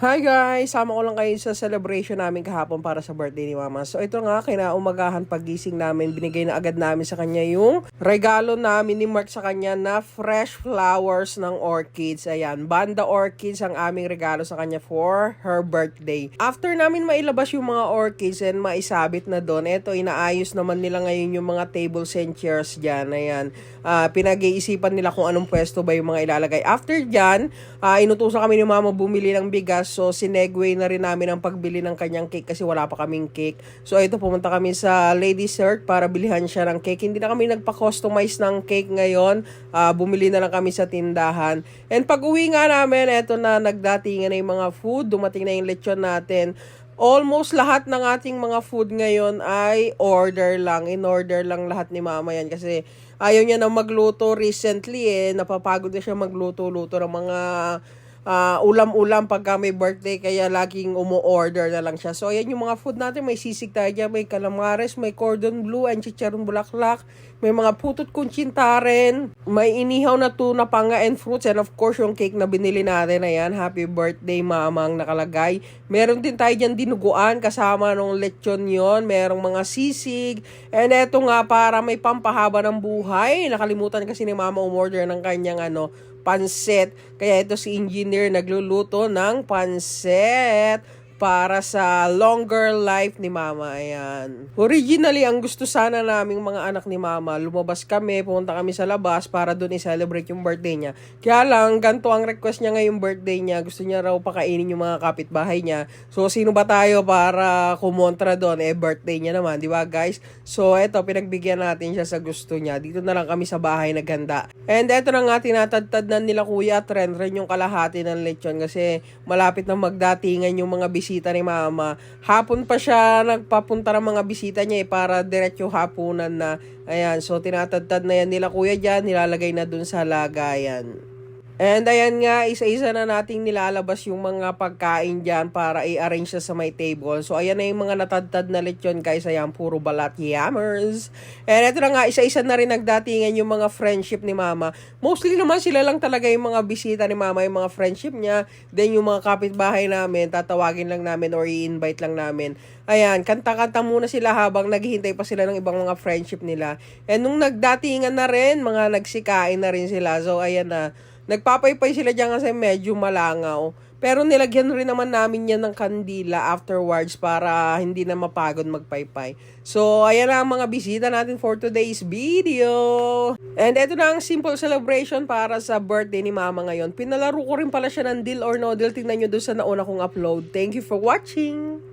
Hi guys! Sama ko lang kayo sa celebration namin kahapon para sa birthday ni Mama. So ito nga, kinaumagahan pagising namin, binigay na agad namin sa kanya yung regalo namin ni Mark sa kanya na fresh flowers ng orchids. Ayan, Banda Orchids ang aming regalo sa kanya for her birthday. After namin mailabas yung mga orchids and maisabit na doon, ito inaayos naman nila ngayon yung mga tables and chairs dyan. Ayan, pinag-iisipan nila kung anong pwesto ba yung mga ilalagay. After dyan, inutusan kami ni Mama bumili ng bigas. So, sinegway na rin namin ang pagbili ng kanyang cake kasi wala pa kaming cake. So, ito, pumunta kami sa Lady Sir para bilihan siya ng cake. Hindi na kami nagpa-customize ng cake ngayon. Bumili na lang kami sa tindahan. And pag uwi nga namin, ito na, nagdatingan na yung mga food. Dumating na yung lechon natin. Almost lahat ng ating mga food ngayon ay order lang. In-order lang lahat ni Mama yan kasi ayaw niya na magluto recently napapagod na siya magluto-luto ng mga ulam-ulam pagka may birthday, kaya laging umu-order na lang siya. So, ayan yung mga food natin. May sisig tayo dyan, may calamares, may cordon bleu, and chicharon bulaklak, may mga putot kunchinta rin, may inihaw na tuna panga and fruits, and of course, yung cake na binili natin, ayan, happy birthday Mama ang nakalagay. Meron din tayo dyan dinuguan, kasama nung lechon yon, merong mga sisig, and eto nga, para may pampahaba ng buhay, nakalimutan kasi ni Mama umorder ng kanyang pansit. Kaya ito si engineer nagluluto ng pansit para sa longer life ni Mama. Ayan. Originally, ang gusto sana naming mga anak ni Mama, lumabas kami, pumunta kami sa labas para doon i-celebrate yung birthday niya. Kaya lang, ganito ang request niya ngayong birthday niya. Gusto niya raw pakainin yung mga kapitbahay niya. So, sino ba tayo para kumontra doon? Birthday niya naman, di ba guys? So, eto, pinagbigyan natin siya sa gusto niya. Dito na lang kami sa bahay naghanda. And eto na nga, tinatadtad na nila Kuya at Ren yung kalahati ng lechon kasi malapit na magdatingan yung mga bisita ni Mama. Hapon pa siya nagpapunta ng mga bisita niya para diretso hapunan na. Ayan, so tinatadtad na yan nila Kuya dyan, nilalagay na dun sa lagayan. And ayan nga, isa-isa na nating nilalabas yung mga pagkain dyan para i-arrange sa may table. So ayan na yung mga natadtad na lechon guys. Ayan, puro balat yammers. And ito na nga, isa-isa na rin nagdatingan yung mga friendship ni Mama. Mostly naman sila lang talaga yung mga bisita ni Mama, yung mga friendship niya. Then yung mga kapitbahay namin, tatawagin lang namin or i-invite lang namin. Ayan, kanta-kanta muna sila habang naghihintay pa sila ng ibang mga friendship nila. And nung nagdatingan na rin, mga nagsikain na rin sila. So ayan na, nagpapaypay sila dyan kasi medyo malangaw. Pero nilagyan rin naman namin yan ng kandila afterwards para hindi na mapagod magpaypay. So, ayan na ang mga bisita natin for today's video. And ito na ang simple celebration para sa birthday ni Mama ngayon. Pinalaro ko rin pala siya ng Deal or No Deal. Tingnan nyo doon sa nauna kong upload. Thank you for watching!